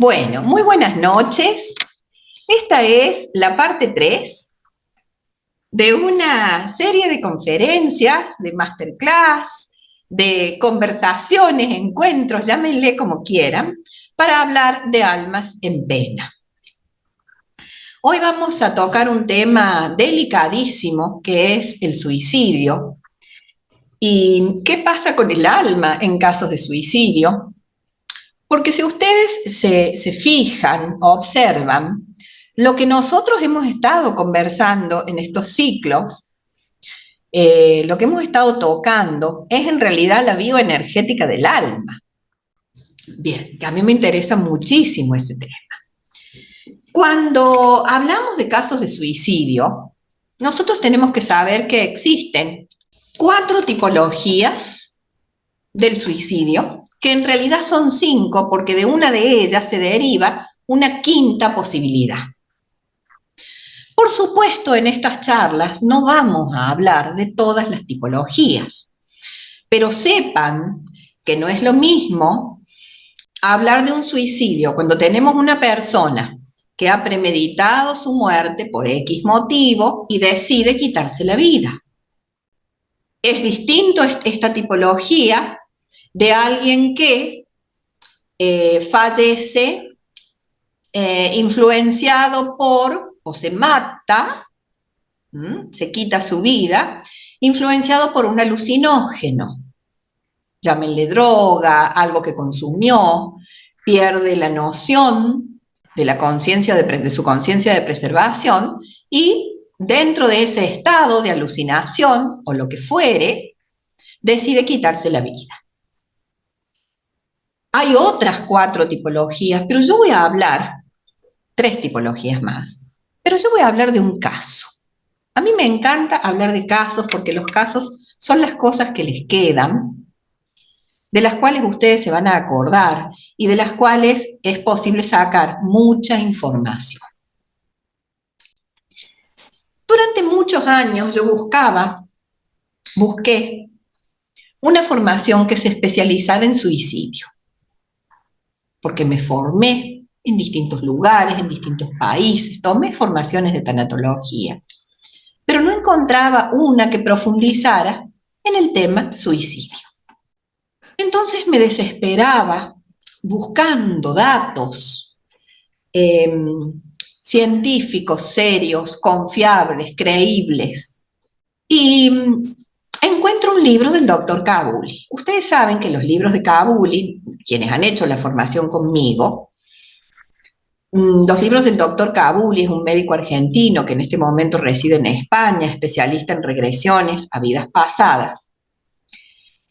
Bueno, muy buenas noches. Esta es la parte 3 de una serie de conferencias, de masterclass, de conversaciones, encuentros, llámenle como quieran, para hablar de almas en pena. Hoy vamos a tocar un tema delicadísimo que es el suicidio. ¿Y qué pasa con el alma en casos de suicidio? Porque si ustedes se fijan, observan, lo que nosotros hemos estado conversando en estos ciclos, lo que hemos estado tocando, es en realidad la bioenergética del alma. Bien, que a mí me interesa muchísimo ese tema. Cuando hablamos de casos de suicidio, nosotros tenemos que saber que existen 4 tipologías del suicidio, que en realidad son 5, porque de una de ellas se deriva una quinta posibilidad. Por supuesto, en estas charlas no vamos a hablar de todas las tipologías, pero sepan que no es lo mismo hablar de un suicidio cuando tenemos una persona que ha premeditado su muerte por X motivo y decide quitarse la vida. Es distinto esta tipología de alguien que fallece influenciado por o se mata, se quita su vida, influenciado por un alucinógeno. Llámenle droga, algo que consumió, pierde la noción de la conciencia de su conciencia de preservación y dentro de ese estado de alucinación o lo que fuere, decide quitarse la vida. Hay otras 4 tipologías, pero yo voy a hablar 3 tipologías más, pero yo voy a hablar de un caso. A mí me encanta hablar de casos porque los casos son las cosas que les quedan, de las cuales ustedes se van a acordar y de las cuales es posible sacar mucha información. Durante muchos años yo busqué una formación que se especializara en suicidio, porque me formé en distintos lugares, en distintos países, tomé formaciones de tanatología, pero no encontraba una que profundizara en el tema suicidio. Entonces me desesperaba buscando datos científicos, serios, confiables, creíbles, y encuentro un libro del doctor Cabuli. Ustedes saben que los libros de Cabuli, quienes han hecho la formación conmigo, los libros del doctor Cabuli es un médico argentino que en este momento reside en España, especialista en regresiones a vidas pasadas.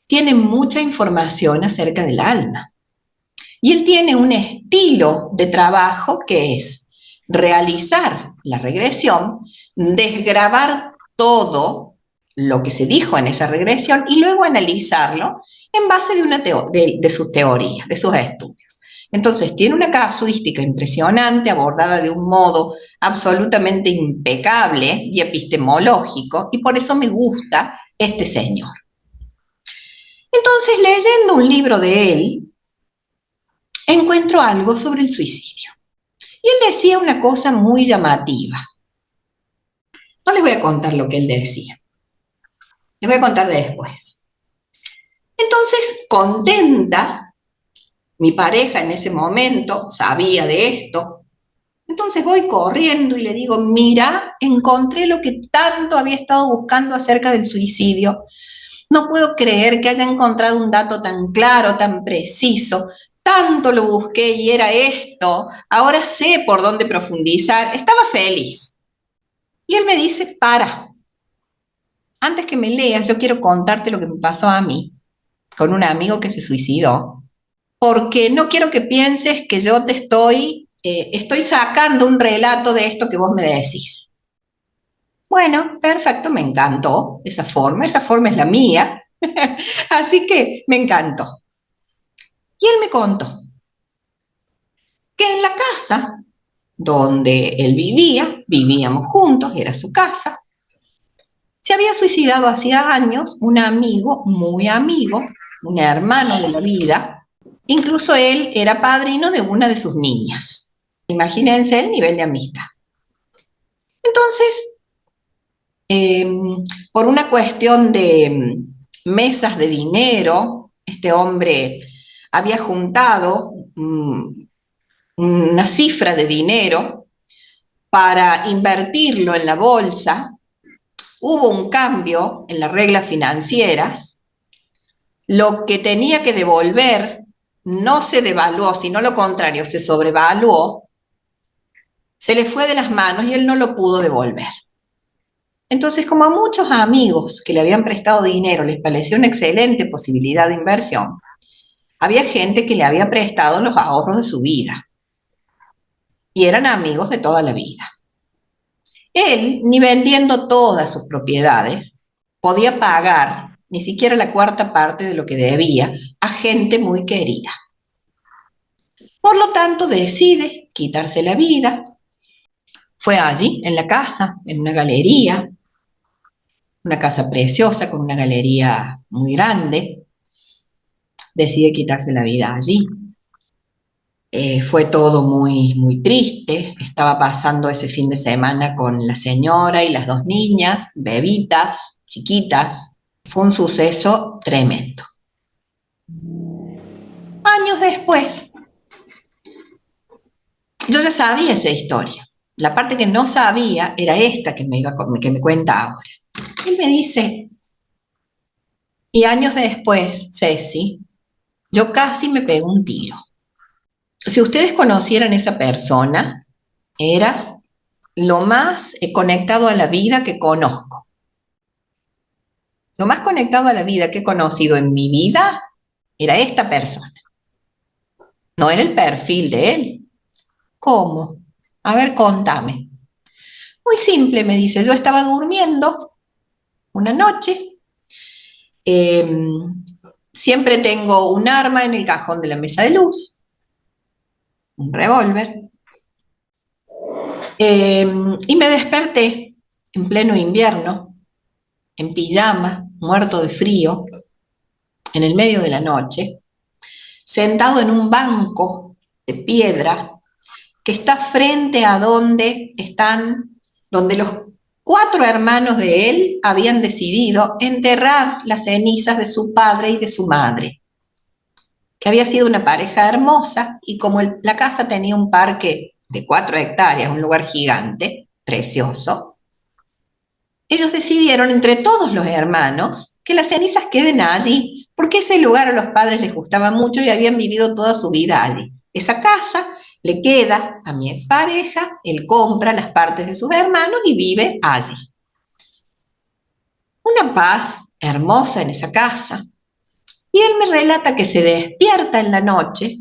Tiene mucha información acerca del alma. Y él tiene un estilo de trabajo que es realizar la regresión, desgravar todo lo que se dijo en esa regresión y luego analizarlo en base de sus teorías, de sus estudios. Entonces, tiene una casuística impresionante, abordada de un modo absolutamente impecable y epistemológico, y por eso me gusta este señor. Entonces, leyendo un libro de él, encuentro algo sobre el suicidio. Y él decía una cosa muy llamativa. No les voy a contar lo que él decía. Les voy a contar después. Entonces, contenta, mi pareja en ese momento sabía de esto. Entonces voy corriendo y le digo, mira, encontré lo que tanto había estado buscando acerca del suicidio. No puedo creer que haya encontrado un dato tan claro, tan preciso. Tanto lo busqué y era esto. Ahora sé por dónde profundizar. Estaba feliz. Y él me dice, para. Antes que me leas, yo quiero contarte lo que me pasó a mí con un amigo que se suicidó, porque no quiero que pienses que yo te estoy sacando un relato de esto que vos me decís. Bueno, perfecto, me encantó esa forma es la mía, así que me encantó. Y él me contó que en la casa donde él vivía, vivíamos juntos, era su casa, se había suicidado hacía años un amigo, muy amigo, un hermano de la vida, Incluso él era padrino de una de sus niñas. Imagínense el nivel de amistad. Entonces, eh, por una cuestión de mesas de dinero, este hombre había juntado una cifra de dinero para invertirlo en la bolsa. Hubo un cambio en las reglas financieras. Lo que tenía que devolver no se devaluó, sino lo contrario, se sobrevaluó. Se le fue de las manos y él no lo pudo devolver. Entonces, como a muchos amigos que le habían prestado dinero les pareció una excelente posibilidad de inversión, había gente que le había prestado los ahorros de su vida y eran amigos de toda la vida. Él, ni vendiendo todas sus propiedades, podía pagar ni siquiera la cuarta parte de lo que debía a gente muy querida. Por lo tanto, decide quitarse la vida. Fue allí, en la casa, en una casa preciosa con una galería muy grande. Decide quitarse la vida allí. Fue todo muy, muy triste. Estaba pasando ese fin de semana con la señora y las dos niñas, bebitas, chiquitas. Fue un suceso tremendo. Años después, yo ya sabía esa historia. La parte que no sabía era esta que me cuenta ahora. Él me dice, y años después, Ceci, yo casi me pego un tiro. Si ustedes conocieran a esa persona, era lo más conectado a la vida que conozco. Lo más conectado a la vida que he conocido en mi vida era esta persona. No era el perfil de él. ¿Cómo? A ver, contame. Muy simple, me dice. Yo estaba durmiendo una noche. Eh, Siempre tengo un arma en el cajón de la mesa de luz, un revólver. Y me desperté en pleno invierno, en pijama, muerto de frío, en el medio de la noche, sentado en un banco de piedra que está frente a donde los 4 hermanos de él habían decidido enterrar las cenizas de su padre y de su madre, que había sido una pareja hermosa, y como la casa tenía un parque de 4 hectáreas, un lugar gigante, precioso, ellos decidieron entre todos los hermanos que las cenizas queden allí, porque ese lugar a los padres les gustaba mucho y habían vivido toda su vida allí. Esa casa le queda a mi expareja, él compra las partes de sus hermanos y vive allí. Una paz hermosa en esa casa. Y él me relata que se despierta en la noche,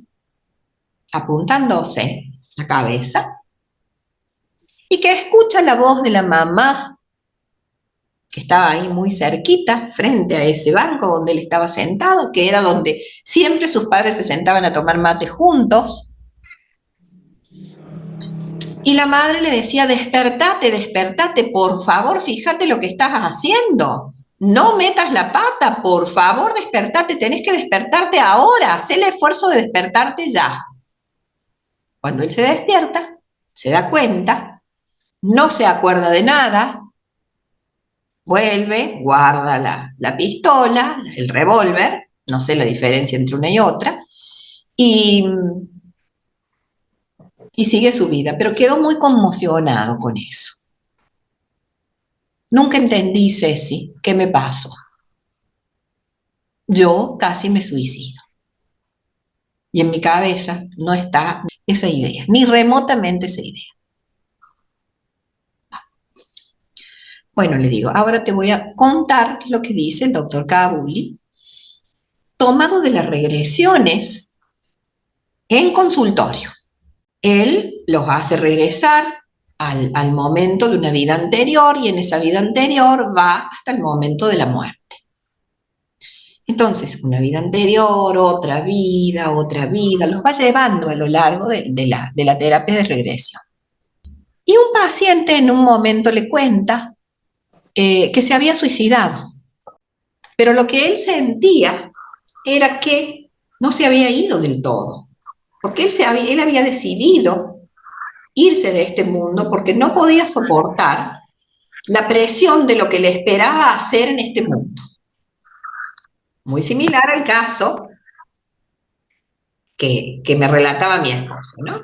apuntándose la cabeza, y que escucha la voz de la mamá, que estaba ahí muy cerquita, frente a ese banco donde él estaba sentado, que era donde siempre sus padres se sentaban a tomar mate juntos. Y la madre le decía, despertate, despertate, por favor, fíjate lo que estás haciendo. No metas la pata, por favor, despertate, tenés que despertarte ahora, haz el esfuerzo de despertarte ya. Cuando él se despierta, se da cuenta, no se acuerda de nada, vuelve, guarda la pistola, el revólver, no sé la diferencia entre una y otra, y, y sigue su vida, pero quedó muy conmocionado con eso. Nunca entendí, Ceci, qué me pasó. Yo casi me suicido. Y en mi cabeza no está esa idea, ni remotamente esa idea. Bueno, le digo, ahora te voy a contar lo que dice el doctor Kabuli, tomado de las regresiones en consultorio. Él los hace regresar al momento de una vida anterior y en esa vida anterior va hasta el momento de la muerte. Entonces, una vida anterior, otra vida, los va llevando a lo largo de la terapia de regresión. Y un paciente en un momento le cuenta que se había suicidado, pero lo que él sentía era que no se había ido del todo, porque él había decidido irse de este mundo porque no podía soportar la presión de lo que le esperaba hacer en este mundo. Muy similar al caso que me relataba mi esposo, ¿no?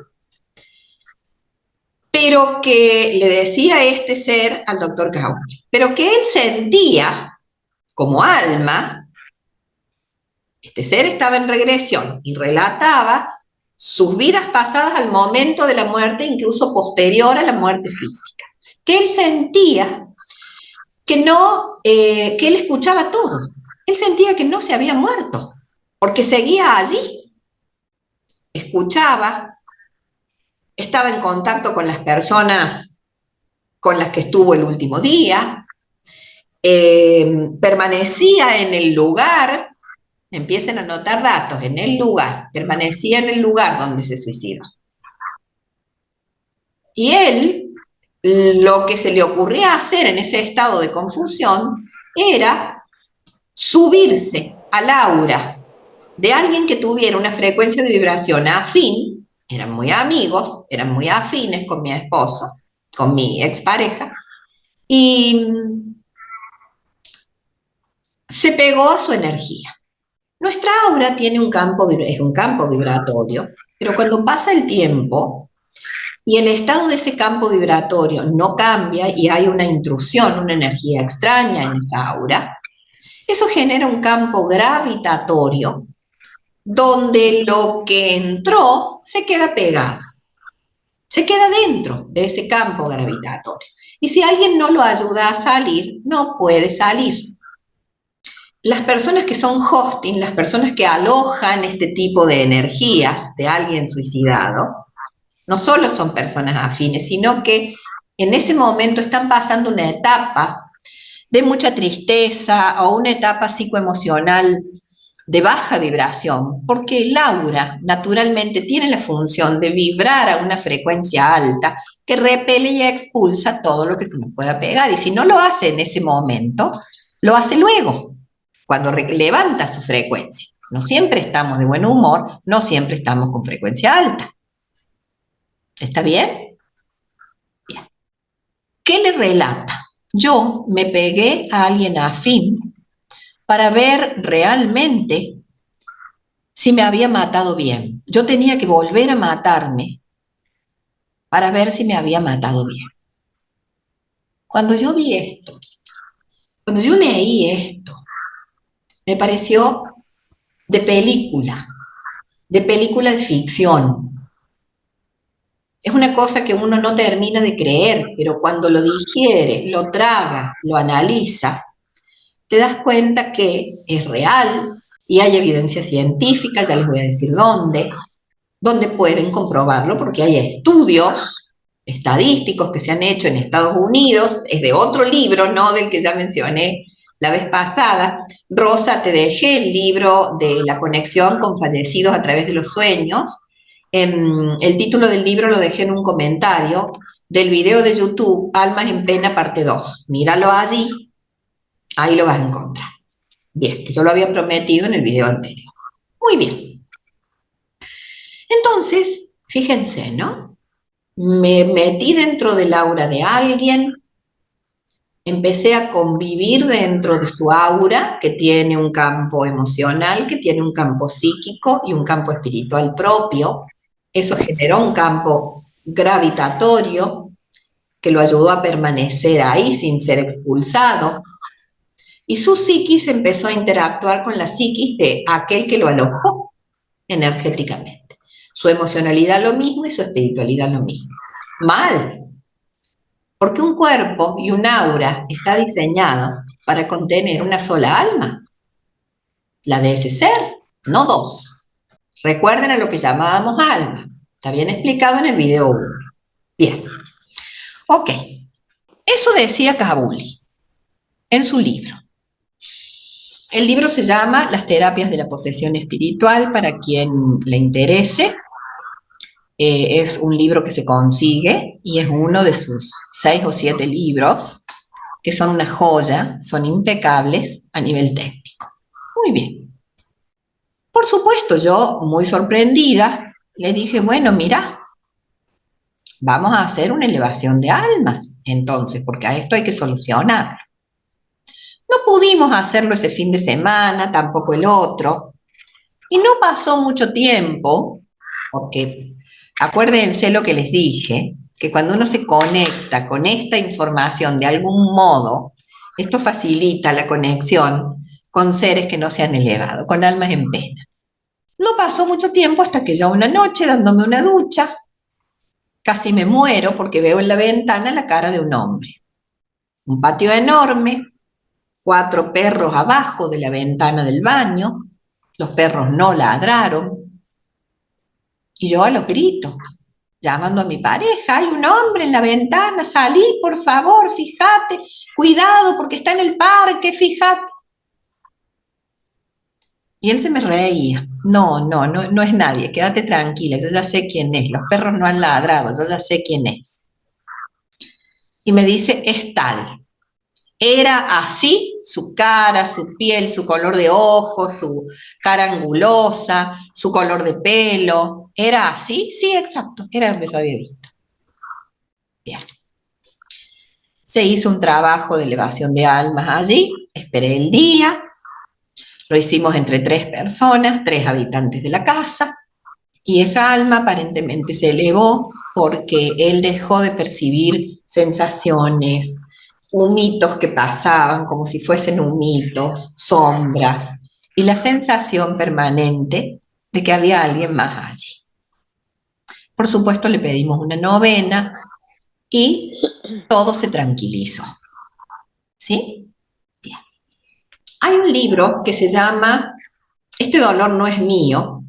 Pero que le decía este ser al doctor Cowley, pero que él sentía como alma, este ser estaba en regresión y relataba sus vidas pasadas al momento de la muerte, incluso posterior a la muerte física, que él sentía que no, que él escuchaba todo, él sentía que no se había muerto, porque seguía allí, escuchaba, estaba en contacto con las personas con las que estuvo el último día, permanecía en el lugar, empiecen a anotar datos, en el lugar, permanecía en el lugar donde se suicidó. Y él, lo que se le ocurría hacer en ese estado de confusión era subirse al aura de alguien que tuviera una frecuencia de vibración afín, eran muy amigos, eran muy afines con mi esposo, con mi expareja, y se pegó a su energía. Nuestra aura tiene es un campo vibratorio, pero cuando pasa el tiempo y el estado de ese campo vibratorio no cambia y hay una intrusión, una energía extraña en esa aura, eso genera un campo gravitatorio donde lo que entró se queda pegado, se queda dentro de ese campo gravitatorio. Y si alguien no lo ayuda a salir, no puede salir. Las personas que son hosting, las personas que alojan este tipo de energías de alguien suicidado, no solo son personas afines, sino que en ese momento están pasando una etapa de mucha tristeza o una etapa psicoemocional de baja vibración, porque el aura naturalmente tiene la función de vibrar a una frecuencia alta que repele y expulsa todo lo que se nos pueda pegar. Y si no lo hace en ese momento, lo hace luego, cuando levanta su frecuencia. No siempre estamos de buen humor, no siempre estamos con frecuencia alta. ¿Está bien? Bien. ¿Qué le relata? Yo me pegué a alguien afín para ver realmente si me había matado bien. Yo tenía que volver a matarme para ver si me había matado bien. Cuando yo vi esto, cuando yo leí esto, me pareció de película de ficción. Es una cosa que uno no termina de creer, pero cuando lo digiere, lo traga, lo analiza, te das cuenta que es real y hay evidencia científica, ya les voy a decir dónde pueden comprobarlo, porque hay estudios estadísticos que se han hecho en Estados Unidos, es de otro libro, no del que ya mencioné la vez pasada. Rosa, te dejé el libro de la conexión con fallecidos a través de los sueños. El título del libro lo dejé en un comentario del video de YouTube, Almas en Pena, parte 2. Míralo allí, ahí lo vas a encontrar. Bien, que yo lo había prometido en el video anterior. Muy bien. Entonces, fíjense, ¿no? Me metí dentro del aura de alguien, empecé a convivir dentro de su aura, que tiene un campo emocional, que tiene un campo psíquico y un campo espiritual propio. Eso generó un campo gravitatorio que lo ayudó a permanecer ahí sin ser expulsado. Y su psiquis empezó a interactuar con la psiquis de aquel que lo alojó energéticamente. Su emocionalidad lo mismo y su espiritualidad lo mismo. Mal, porque un cuerpo y un aura está diseñado para contener una sola alma, la de ese ser, no dos. Recuerden a lo que llamábamos alma. Está bien explicado en el video 1. Bien. Ok. Eso decía Cavuli en su libro. El libro se llama Las terapias de la posesión espiritual, para quien le interese. Es un libro que se consigue y es uno de sus 6 o 7 libros, que son una joya, son impecables a nivel técnico. Muy bien. Por supuesto, yo, muy sorprendida, le dije, bueno, mira, vamos a hacer una elevación de almas, entonces, porque a esto hay que solucionar. No pudimos hacerlo ese fin de semana, tampoco el otro, y no pasó mucho tiempo, porque acuérdense lo que les dije, que cuando uno se conecta con esta información de algún modo, esto facilita la conexión con seres que no se han elevado, con almas en pena. No pasó mucho tiempo hasta que yo una noche, dándome una ducha, casi me muero porque veo en la ventana la cara de un hombre. Un patio enorme, 4 perros abajo de la ventana del baño, los perros no ladraron, y yo a los gritos, llamando a mi pareja, hay un hombre en la ventana, salí, por favor, fíjate, cuidado porque está en el parque, fíjate. Y él se me reía, no es nadie, quédate tranquila, yo ya sé quién es, los perros no han ladrado, yo ya sé quién es. Y me dice, es tal. Era así su cara, su piel, su color de ojos, su cara angulosa, su color de pelo. ¿Era así? Sí, exacto, era lo que yo había visto. Bien. Se hizo un trabajo de elevación de almas allí, esperé el día, lo hicimos entre 3 personas, 3 habitantes de la casa, y esa alma aparentemente se elevó porque él dejó de percibir sensaciones, humitos que pasaban como si fuesen humitos, sombras, y la sensación permanente de que había alguien más allí. Por supuesto, le pedimos una novena y todo se tranquilizó. ¿Sí? Bien. Hay un libro que se llama Este dolor no es mío,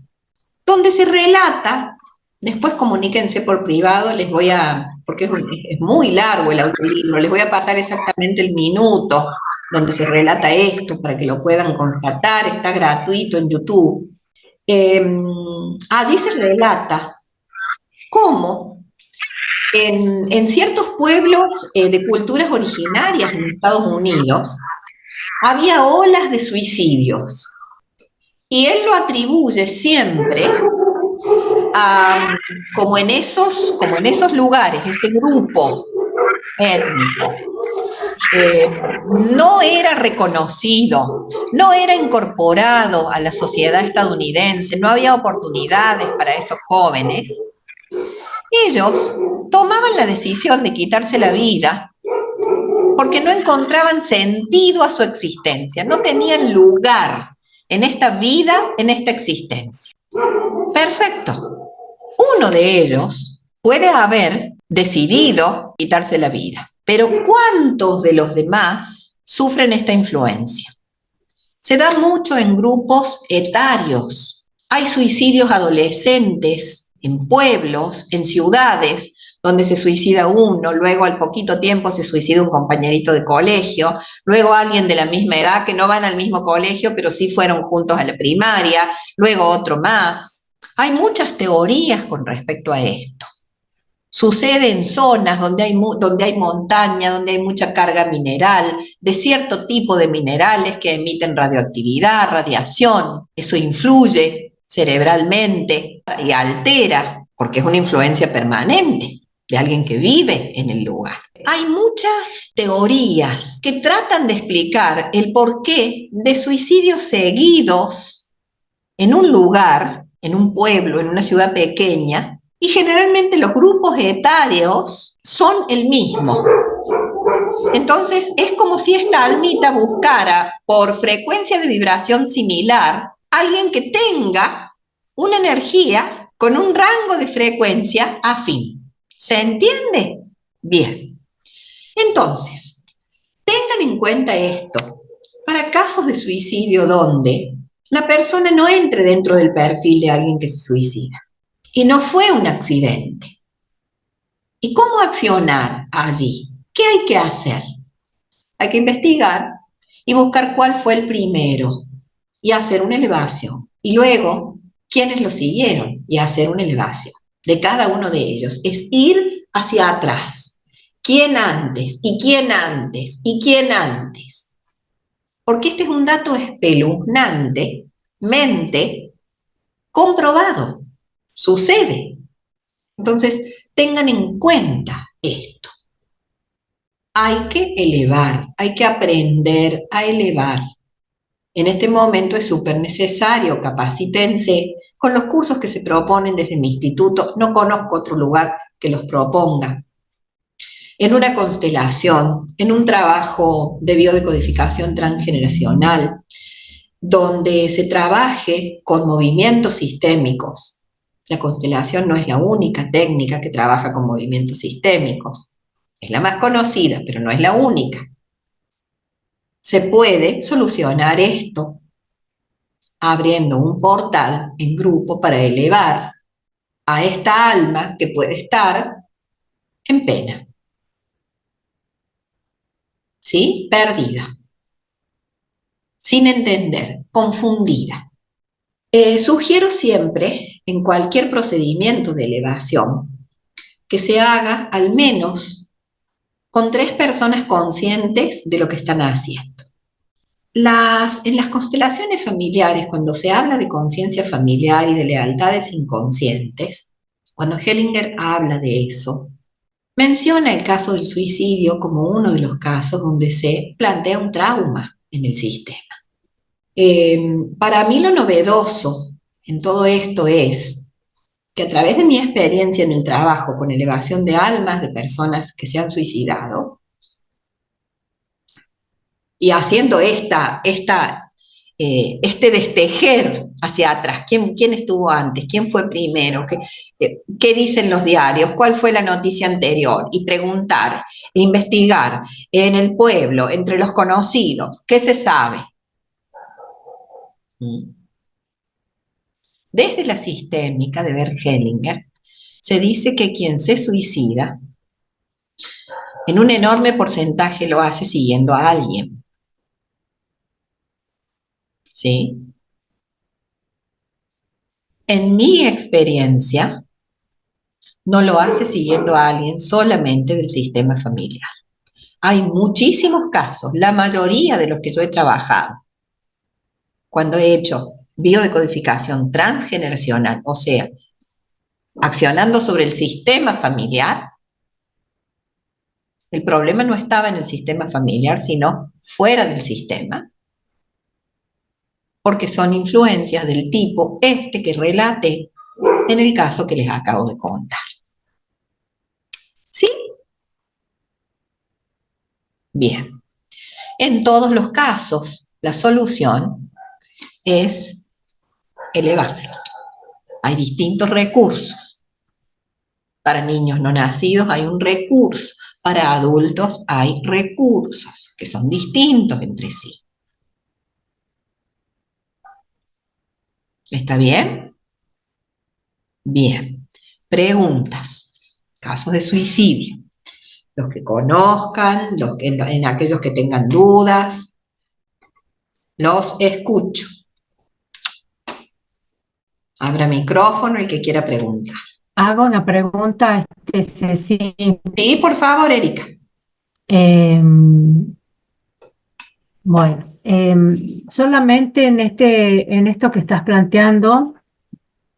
donde se relata, después comuníquense por privado, les voy a, porque es muy largo el audiolibro, les voy a pasar exactamente el minuto donde se relata esto para que lo puedan constatar, está gratuito en YouTube. Allí se relata cómo en ciertos pueblos de culturas originarias en Estados Unidos había olas de suicidios. Y él lo atribuye siempre a, como en esos lugares, ese grupo étnico, no era reconocido, no era incorporado a la sociedad estadounidense, no había oportunidades para esos jóvenes, ellos tomaban la decisión de quitarse la vida porque no encontraban sentido a su existencia, no tenían lugar en esta vida, en esta existencia. Perfecto. Uno de ellos puede haber decidido quitarse la vida, pero ¿cuántos de los demás sufren esta influencia? Se da mucho en grupos etarios. Hay suicidios adolescentes en pueblos, en ciudades, donde se suicida uno, luego al poquito tiempo se suicida un compañerito de colegio, luego alguien de la misma edad que no van al mismo colegio, pero sí fueron juntos a la primaria, luego otro más. Hay muchas teorías con respecto a esto. Sucede en zonas donde hay montaña, donde hay mucha carga mineral, de cierto tipo de minerales que emiten radioactividad, radiación. Eso influye cerebralmente y altera, porque es una influencia permanente de alguien que vive en el lugar. Hay muchas teorías que tratan de explicar el porqué de suicidios seguidos en un lugar, en un pueblo, en una ciudad pequeña, y generalmente los grupos etarios son el mismo. Entonces, es como si esta almita buscara, por frecuencia de vibración similar, alguien que tenga una energía con un rango de frecuencia afín. ¿Se entiende? Bien. Entonces, tengan en cuenta esto. Para casos de suicidio donde la persona no entre dentro del perfil de alguien que se suicida y no fue un accidente. ¿Y cómo accionar allí? ¿Qué hay que hacer? Hay que investigar y buscar cuál fue el primero y hacer una elevación. Y luego, quiénes lo siguieron y hacer una elevación de cada uno de ellos. Es ir hacia atrás. ¿Quién antes? ¿Y quién antes? ¿Y quién antes? Porque este es un dato espeluznante, mente, comprobado, sucede. Entonces, tengan en cuenta esto. Hay que elevar, hay que aprender a elevar. En este momento es súper necesario, capacítense con los cursos que se proponen desde mi instituto. No conozco otro lugar que los proponga. En una constelación, en un trabajo de biodecodificación transgeneracional, donde se trabaje con movimientos sistémicos. La constelación no es la única técnica que trabaja con movimientos sistémicos. Es la más conocida, pero no es la única. Se puede solucionar esto abriendo un portal en grupo para elevar a esta alma que puede estar en pena, ¿sí? Perdida, sin entender, confundida. Sugiero siempre, en cualquier procedimiento de elevación, que se haga al menos con 3 personas conscientes de lo que están haciendo. En las constelaciones familiares, cuando se habla de conciencia familiar y de lealtades inconscientes, cuando Hellinger habla de eso, menciona el caso del suicidio como uno de los casos donde se plantea un trauma en el sistema. Para mí lo novedoso en todo esto es que a través de mi experiencia en el trabajo con elevación de almas de personas que se han suicidado y haciendo este destejer hacia atrás, ¿quién estuvo antes? ¿Quién fue primero? ¿Qué dicen los diarios? ¿Cuál fue la noticia anterior? Y preguntar, e investigar en el pueblo, entre los conocidos, ¿qué se sabe? Desde la sistémica de Bert Hellinger, se dice que quien se suicida, en un enorme porcentaje lo hace siguiendo a alguien. ¿Sí? En mi experiencia, no lo hace siguiendo a alguien solamente del sistema familiar. Hay muchísimos casos, la mayoría de los que yo he trabajado, cuando he hecho biodecodificación transgeneracional, o sea, accionando sobre el sistema familiar, el problema no estaba en el sistema familiar, sino fuera del sistema, porque son influencias del tipo que relaté en el caso que les acabo de contar. ¿Sí? Bien. En todos los casos, la solución es elevarlos. Hay distintos recursos. Para niños no nacidos hay un recurso. Para adultos hay recursos que son distintos entre sí. ¿Está bien? Bien. Preguntas. Casos de suicidio. Los que conozcan, en aquellos que tengan dudas. Los escucho. Abra micrófono el que quiera preguntar. Hago una pregunta, Ceci. Sí, por favor, Erika. Bueno, solamente en esto que estás planteando,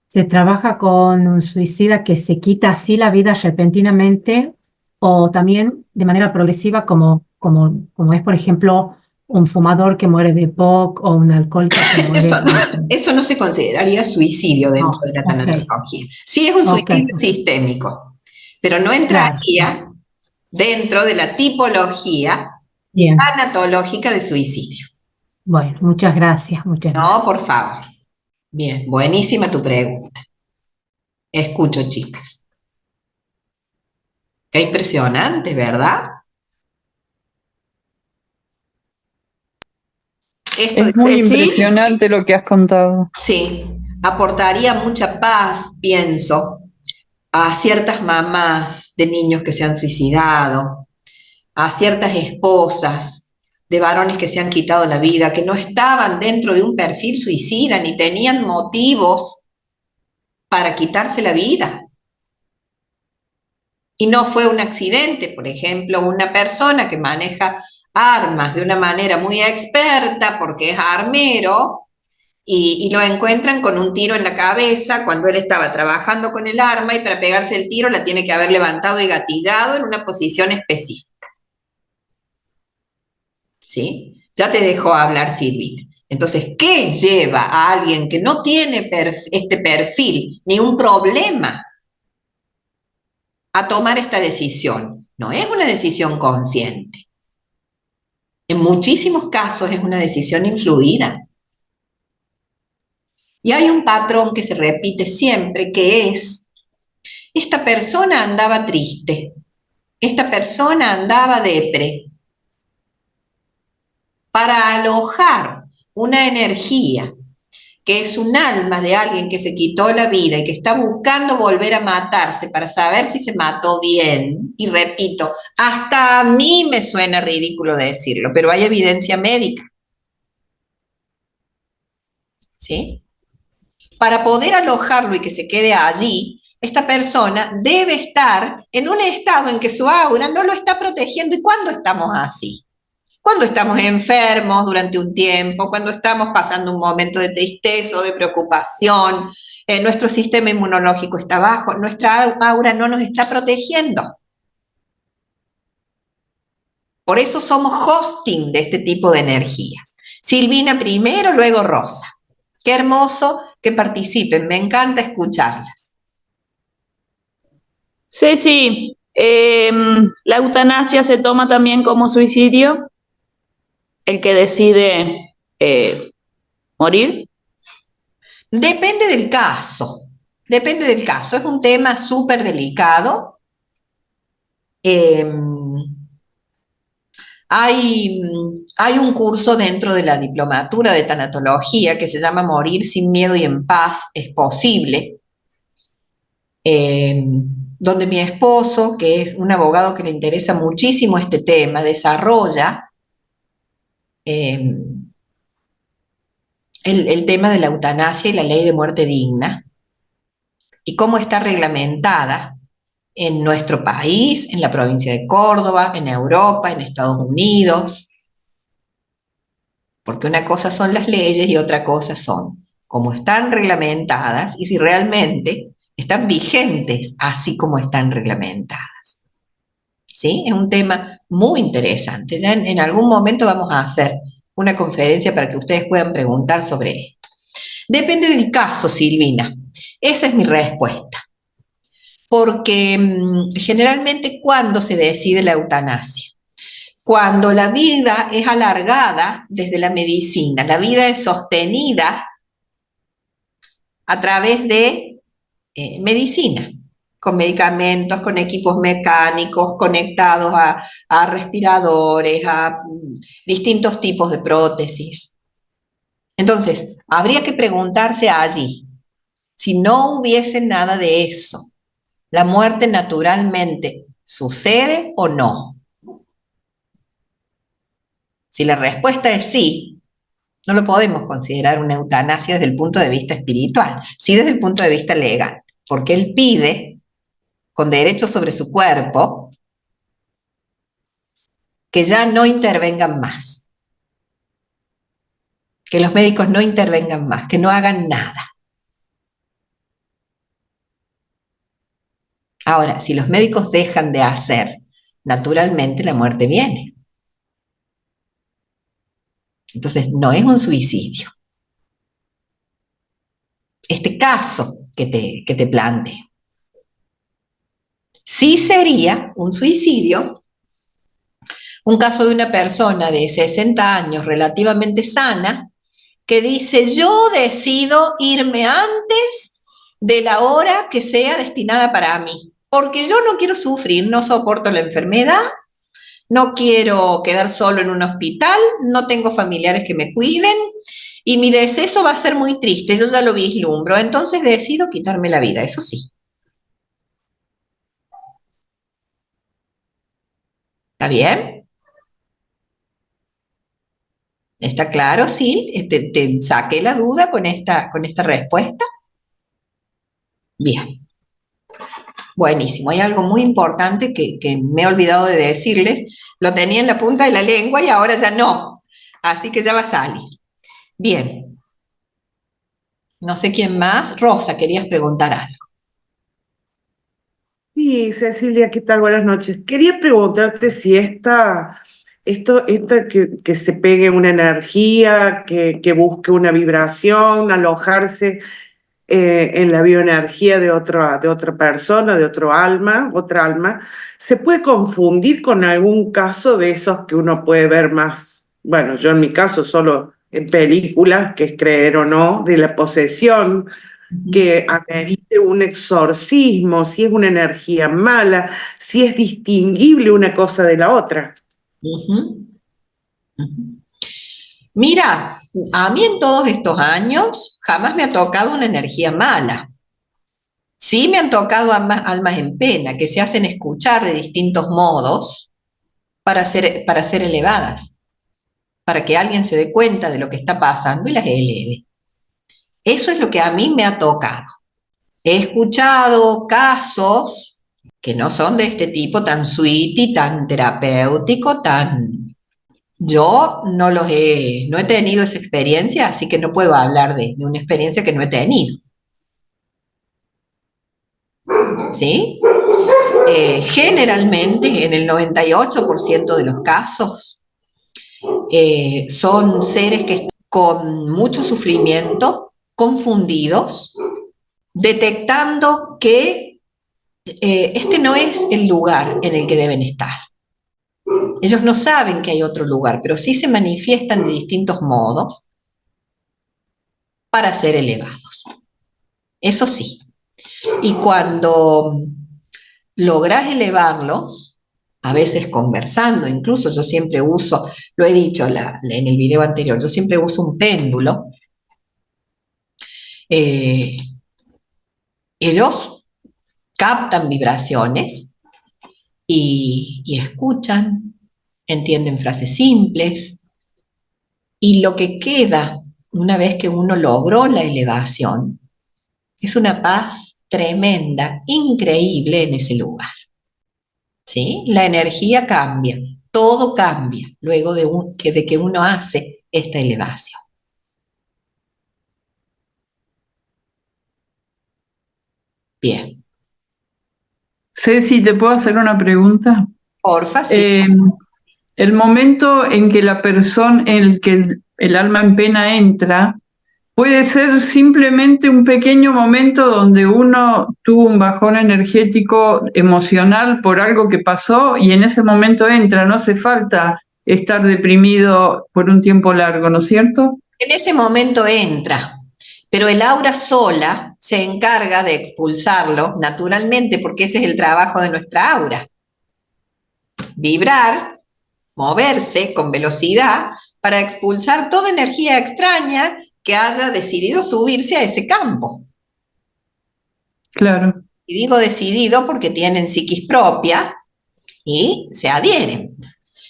¿se trabaja con un suicida que se quita así la vida repentinamente o también de manera progresiva como es, por ejemplo, un fumador que muere de POC o un alcohólico que muere Eso no se consideraría suicidio dentro de la tanatología. Sí es un suicidio sistémico, pero no entraría dentro de la tipología tanatológica de suicidio. Bueno, muchas gracias. No, por favor. Bien, buenísima tu pregunta. Escucho, chicas. Qué impresionante, ¿verdad? Es muy impresionante lo que has contado. Sí, aportaría mucha paz, pienso, a ciertas mamás de niños que se han suicidado, a ciertas esposas de varones que se han quitado la vida, que no estaban dentro de un perfil suicida ni tenían motivos para quitarse la vida. Y no fue un accidente, por ejemplo, una persona que maneja armas de una manera muy experta porque es armero y lo encuentran con un tiro en la cabeza cuando él estaba trabajando con el arma y para pegarse el tiro la tiene que haber levantado y gatillado en una posición específica. ¿Sí? Ya te dejó hablar Silvina. Entonces, ¿qué lleva a alguien que no tiene este perfil ni un problema a tomar esta decisión? No es una decisión consciente. En muchísimos casos es una decisión influida. Y hay un patrón que se repite siempre, que es, esta persona andaba triste, esta persona andaba depre. Para alojar una energía que es un alma de alguien que se quitó la vida y que está buscando volver a matarse para saber si se mató bien, y repito, hasta a mí me suena ridículo decirlo, pero hay evidencia médica, ¿sí? Para poder alojarlo y que se quede allí, esta persona debe estar en un estado en que su aura no lo está protegiendo. ¿Y cuándo estamos así? Cuando estamos enfermos durante un tiempo, cuando estamos pasando un momento de tristeza o de preocupación, nuestro sistema inmunológico está bajo, nuestra aura no nos está protegiendo. Por eso somos hosting de este tipo de energías. Silvina primero, luego Rosa. Qué hermoso que participen, me encanta escucharlas. Ceci, ¿la eutanasia se toma también como suicidio? ¿El que decide morir? Depende del caso, depende del caso. Es un tema súper delicado. Hay un curso dentro de la diplomatura de tanatología que se llama Morir sin miedo y en paz es posible, donde mi esposo, que es un abogado que le interesa muchísimo este tema, desarrolla el tema de la eutanasia y la ley de muerte digna y cómo está reglamentada en nuestro país, en la provincia de Córdoba, en Europa, en Estados Unidos. Porque una cosa son las leyes y otra cosa son cómo están reglamentadas y si realmente están vigentes así como están reglamentadas. ¿Sí? Es un tema muy interesante. Ya en algún momento vamos a hacer una conferencia para que ustedes puedan preguntar sobre esto. Depende del caso, Silvina. Esa es mi respuesta. Porque generalmente, ¿cuándo se decide la eutanasia? Cuando la vida es alargada desde la medicina, la vida es sostenida a través de medicina, con medicamentos, con equipos mecánicos conectados a respiradores, a distintos tipos de prótesis. Entonces, habría que preguntarse allí, si no hubiese nada de eso, ¿la muerte naturalmente sucede o no? Si la respuesta es sí, no lo podemos considerar una eutanasia desde el punto de vista espiritual, sí desde el punto de vista legal, porque él pide, con derecho sobre su cuerpo, que ya no intervengan más, que los médicos no intervengan más, que no hagan nada. Ahora, si los médicos dejan de hacer, naturalmente la muerte viene. Entonces, no es un suicidio. Este caso que te planteo. Sí sería un suicidio, un caso de una persona de 60 años relativamente sana que dice, yo decido irme antes de la hora que sea destinada para mí, porque yo no quiero sufrir, no soporto la enfermedad, no quiero quedar solo en un hospital, no tengo familiares que me cuiden y mi deceso va a ser muy triste, yo ya lo vislumbro, entonces decido quitarme la vida, eso sí. ¿Está bien? ¿Está claro? Sí, te saqué la duda con esta respuesta. Bien, buenísimo. Hay algo muy importante que me he olvidado de decirles. Lo tenía en la punta de la lengua y ahora ya no. Así que ya va a salir. Bien. No sé quién más. Rosa, querías preguntar algo. Sí, Cecilia, ¿qué tal? Buenas noches. Quería preguntarte si esta que se pegue una energía, que busque una vibración, alojarse en la bioenergía de otra persona, de otra alma, ¿se puede confundir con algún caso de esos que uno puede ver más? Bueno, yo en mi caso solo en películas, que es creer o no, de la posesión, que amerite un exorcismo, si es una energía mala, si es distinguible una cosa de la otra. Ujú, ujú. Mira, a mí en todos estos años jamás me ha tocado una energía mala. Sí me han tocado almas en pena que se hacen escuchar de distintos modos para ser elevadas, para que alguien se dé cuenta de lo que está pasando y las eleve. Eso es lo que a mí me ha tocado. He escuchado casos que no son de este tipo tan sweetie, tan terapéutico, tan... Yo no he tenido esa experiencia, así que no puedo hablar de una experiencia que no he tenido, ¿sí? Generalmente, en el 98% de los casos, son seres que están con mucho sufrimiento, confundidos, detectando que este no es el lugar en el que deben estar. Ellos no saben que hay otro lugar, pero sí se manifiestan de distintos modos para ser elevados. Eso sí. Y cuando logras elevarlos, a veces conversando, incluso yo siempre uso, lo he dicho en el video anterior, yo siempre uso un péndulo. Eh, Ellos captan vibraciones y escuchan, entienden frases simples, y lo que queda una vez que uno logró la elevación es una paz tremenda, increíble en ese lugar. ¿Sí? La energía cambia, todo cambia luego de que uno hace esta elevación. Bien, Ceci, ¿te puedo hacer una pregunta? porfa, sí. El momento en que en el que el alma en pena entra, puede ser simplemente un pequeño momento donde uno tuvo un bajón energético emocional por algo que pasó y en ese momento entra, no hace falta estar deprimido por un tiempo largo, ¿no es cierto? En ese momento entra, pero el aura sola se encarga de expulsarlo naturalmente porque ese es el trabajo de nuestra aura. Vibrar, moverse con velocidad para expulsar toda energía extraña que haya decidido subirse a ese campo. Claro. Y digo decidido porque tienen psiquis propia y se adhieren.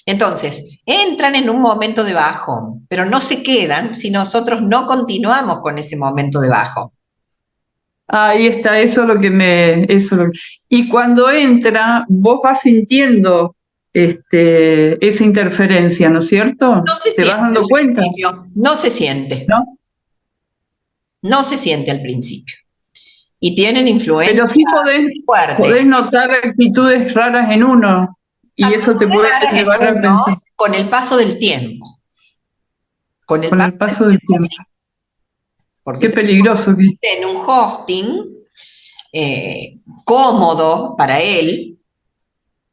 Entonces, entran en un momento de bajón, pero no se quedan si nosotros no continuamos con ese momento de bajón. Ahí está, y cuando entra, vos vas sintiendo esa interferencia, ¿no es cierto? No se ¿Te vas siente dando al cuenta? principio, no se siente, ¿No? no se siente al principio. Y tienen influencia Pero sí podés fuerte. notar actitudes raras en uno, y eso te Actitudes puede raras en llevar a uno pensar con el paso del tiempo. Con el con el paso del paso del tiempo, tiempo. sí. Porque Qué peligroso que en un hosting cómodo para él,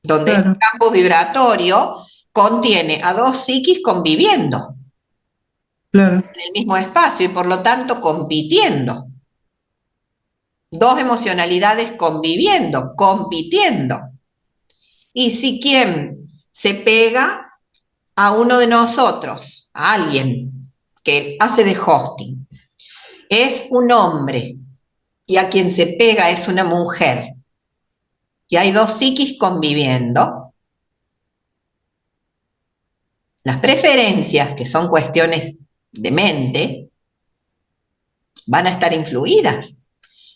donde ese claro, campo vibratorio contiene a dos psiquis conviviendo claro, en el mismo espacio y por lo tanto compitiendo. Dos emocionalidades conviviendo, compitiendo. Y si quien se pega a uno de nosotros, a alguien que hace de hosting, es un hombre y a quien se pega es una mujer, y hay dos psiquis conviviendo, las preferencias, que son cuestiones de mente, van a estar influidas.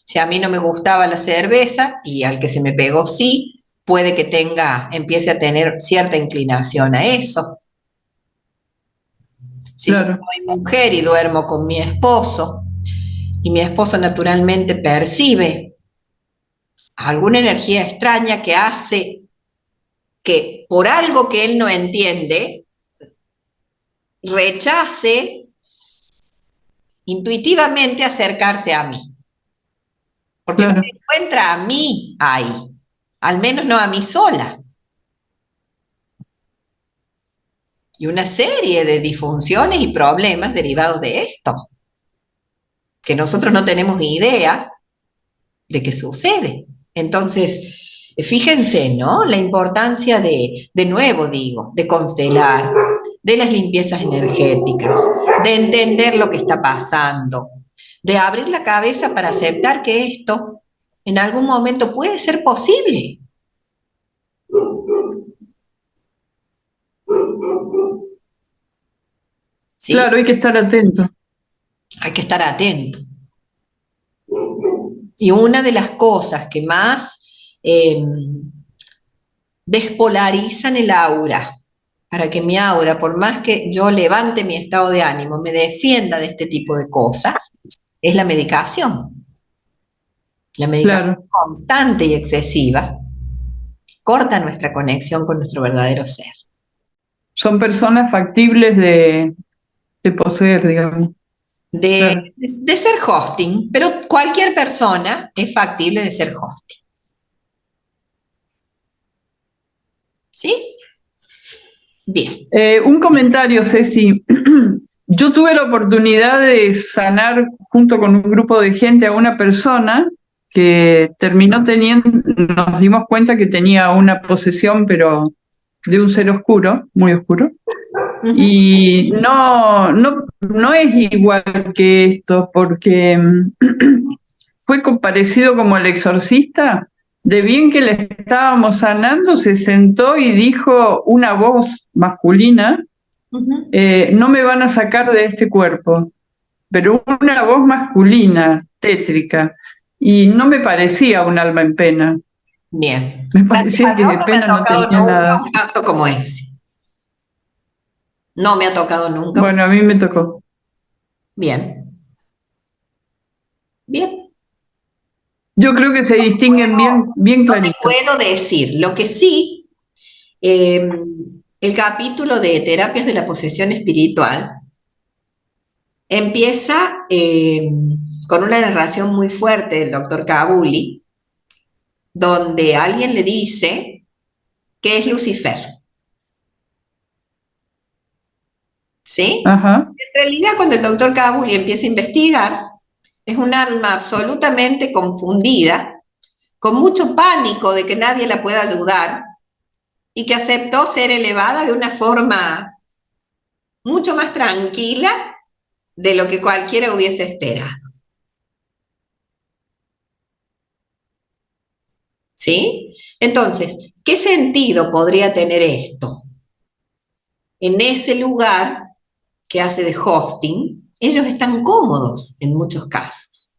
Si a mí no me gustaba la cerveza y al que se me pegó sí, puede que empiece a tener cierta inclinación a eso. Si yo claro. soy mujer y duermo con mi esposo y mi esposo naturalmente percibe alguna energía extraña que hace que por algo que él no entiende, rechace intuitivamente acercarse a mí, porque no Claro, me encuentra a mí ahí, al menos no a mí sola. Y una serie de disfunciones y problemas derivados de esto, que nosotros no tenemos idea de qué sucede. Entonces, fíjense, ¿no? La importancia de nuevo digo, de constelar, de las limpiezas energéticas, de entender lo que está pasando, de abrir la cabeza para aceptar que esto en algún momento puede ser posible. ¿Sí? claro, hay que estar atento. Hay que estar atento. Y una de las cosas que más despolarizan el aura, para que mi aura, por más que yo levante mi estado de ánimo, me defienda de este tipo de cosas, es la medicación. La medicación Claro, constante y excesiva corta nuestra conexión con nuestro verdadero ser. son personas factibles de poseer, digamos. Claro. De ser hosting, pero cualquier persona es factible de ser hosting. ¿Sí? Bien. Un comentario, Ceci. Yo tuve la oportunidad de sanar junto con un grupo de gente a una persona que terminó teniendo, nos dimos cuenta que tenía una posesión, pero de un ser oscuro, muy oscuro. Y no es igual que esto, porque fue parecido como el exorcista, de bien que le estábamos sanando, se sentó y dijo una voz masculina, no me van a sacar de este cuerpo, pero una voz masculina, tétrica, y no me parecía un alma en pena, Bien. me Gracias parecía a que Dios de no me ha pena no tocado tenía nunca nada. un caso como ese. No me ha tocado nunca. Bueno, a mí me tocó. Bien. Bien. Yo creo que se distinguen bien, bien No te clarito. puedo decir. Lo que sí, el capítulo de terapias de la posesión espiritual empieza con una narración muy fuerte del doctor Kabuli, donde alguien le dice que es Lucifer. ¿Sí? Ajá, En realidad, cuando el doctor Kabuli empieza a investigar, es un alma absolutamente confundida, con mucho pánico de que nadie la pueda ayudar y que aceptó ser elevada de una forma mucho más tranquila de lo que cualquiera hubiese esperado. ¿Sí? Entonces, ¿qué sentido podría tener esto? En ese lugar que hace de hosting, ellos están cómodos en muchos casos.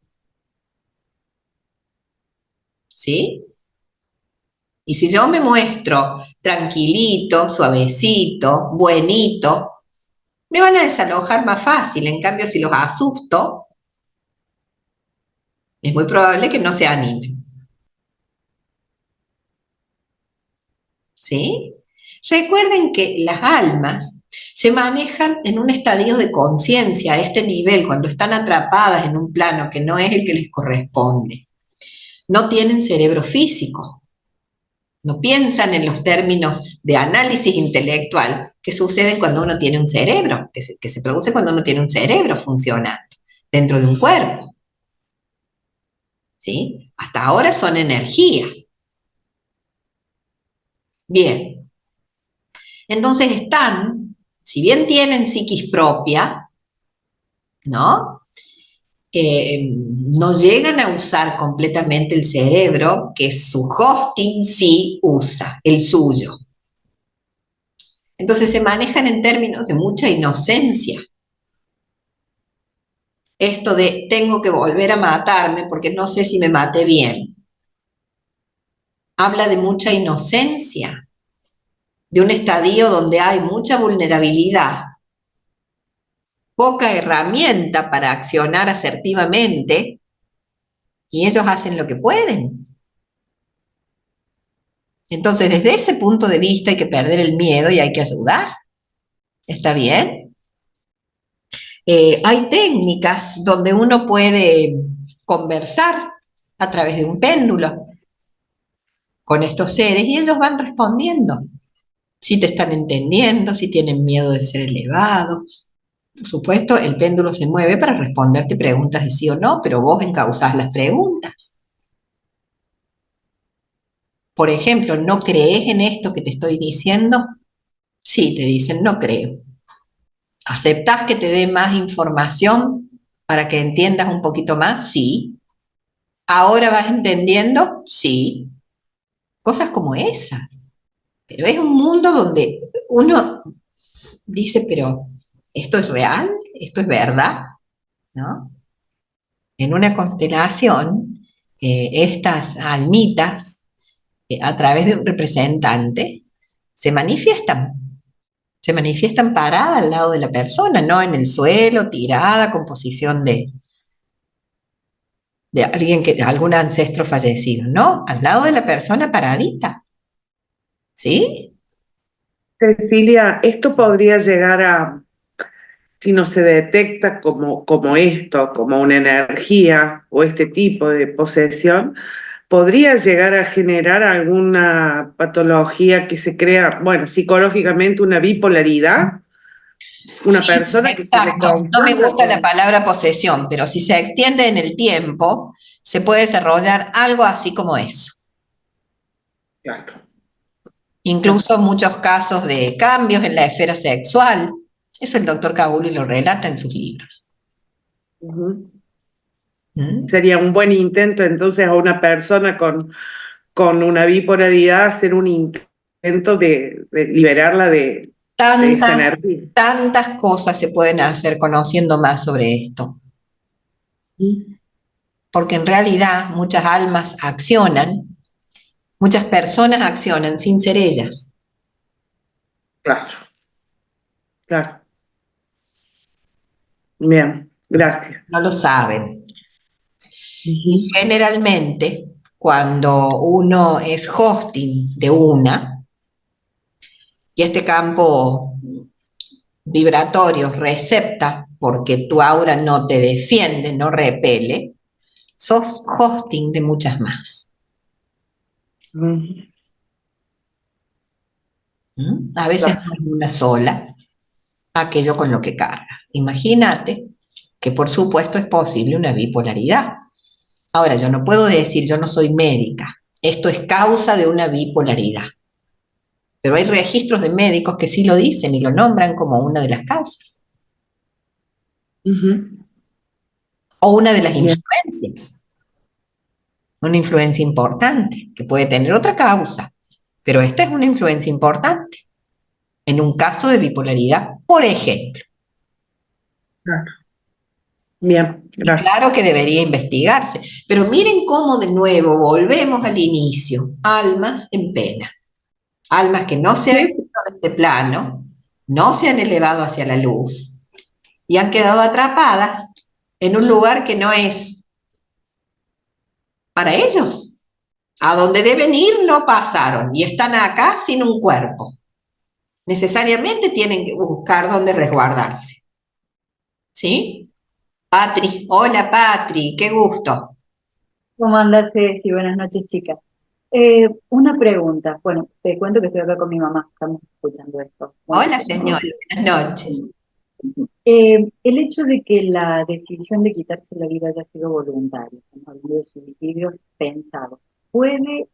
¿Sí? Y si yo me muestro tranquilito, suavecito, buenito, me van a desalojar más fácil. En cambio, si los asusto, es muy probable que no se animen. ¿Sí? Recuerden que las almas se manejan en un estadio de conciencia a este nivel cuando están atrapadas en un plano que no es el que les corresponde. No tienen cerebro físico, no piensan en los términos de análisis intelectual que suceden cuando uno tiene un cerebro, que se produce cuando uno tiene un cerebro funcionando dentro de un cuerpo. ¿Sí? Hasta ahora son energía. Bien, entonces están, si bien tienen psiquis propia, ¿no? No llegan a usar completamente el cerebro que su hosting sí usa, el suyo. Entonces se manejan en términos de mucha inocencia. Esto de tengo que volver a matarme porque no sé si me maté bien, habla de mucha inocencia, de un estadio donde hay mucha vulnerabilidad poca herramienta para accionar asertivamente y ellos hacen lo que pueden. Entonces, desde ese punto de vista hay que perder el miedo y hay que ayudar. ¿Está bien? Hay técnicas donde uno puede conversar a través de un péndulo con estos seres y ellos van respondiendo. Si te están entendiendo, si tienen miedo de ser elevados. Por supuesto, el péndulo se mueve para responderte preguntas de sí o no, pero vos encauzás las preguntas. Por ejemplo, ¿no crees en esto que te estoy diciendo? Sí, te dicen, no creo. ¿Aceptás que te dé más información para que entiendas un poquito más? Sí. ¿Ahora vas entendiendo? Sí. Cosas como esas. Pero es un mundo donde uno dice, pero ¿esto es real? ¿Esto es verdad? ¿No? En una constelación, estas almitas, a través de un representante, se manifiestan. Se manifiestan paradas al lado de la persona, no en el suelo, tirada, con posición de alguien que, algún ancestro fallecido, no, al lado de la persona paradita. ¿Sí? Cecilia, esto podría llegar a, si no se detecta como esto, como una energía o este tipo de posesión, podría llegar a generar alguna patología que se crea, bueno, psicológicamente una bipolaridad, una Sí, persona que se le exacto. No me confunda gusta la con... palabra posesión, pero si se extiende en el tiempo, se puede desarrollar algo así como eso. Claro, claro. Incluso muchos casos de cambios en la esfera sexual. Eso el doctor Cabuli lo relata en sus libros. Ujú. ¿Mm? Sería un buen intento entonces a una persona con una bipolaridad hacer un intento de liberarla de esa Tantas, energía. tantas cosas se pueden hacer conociendo más sobre esto, porque en realidad muchas almas accionan, muchas personas accionan sin ser ellas, Claro, claro. Bien, gracias. no lo saben. Y Ujú. generalmente, cuando uno es hosting de una, y este campo vibratorio recepta porque tu aura no te defiende, no repele, sos hosting de muchas más. Ujú. ¿Mm? A veces Claro. no es una sola, aquello con lo que cargas. Imagínate que por supuesto es posible una bipolaridad. Ahora, yo no puedo decir, yo no soy médica, esto es causa de una bipolaridad, pero hay registros de médicos que sí lo dicen y lo nombran como una de las causas Ujú. o una de las Bien. influencias, una influencia importante que puede tener otra causa, pero esta es una influencia importante en un caso de bipolaridad, por ejemplo. Claro. Bien, Y gracias. claro que debería investigarse, pero miren cómo de nuevo volvemos al inicio, almas en pena, almas que no se han Sí. ido de este plano, no se han elevado hacia la luz y han quedado atrapadas en un lugar que no es para ellos. A donde deben ir no pasaron y están acá sin un cuerpo. Necesariamente tienen que buscar dónde resguardarse. ¿Sí? Patri, hola Patri, qué gusto. ¿Cómo andas, Ceci? Buenas noches, chicas. Una pregunta. Bueno, te cuento que estoy acá con mi mamá, estamos escuchando esto. Bueno, Hola señora, buenas noches. el hecho de que la decisión de quitarse la vida haya sido voluntaria, estamos hablando de suicidios pensados, ¿puede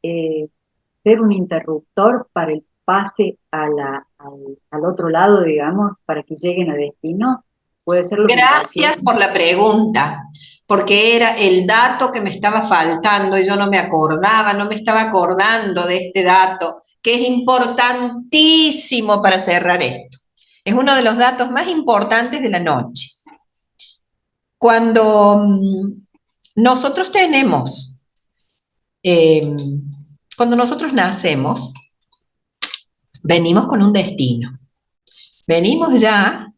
ser un interruptor para el pase al otro lado, digamos, para que lleguen a destino? ¿Puede ser lo que me refiero? Gracias por la pregunta, porque era el dato que me estaba faltando y yo no me acordaba, no me estaba acordando de este dato, que es importantísimo para cerrar esto. Es uno de los datos más importantes de la noche. Cuando nosotros tenemos, eh, cuando nosotros nacemos, venimos con un destino. Venimos ya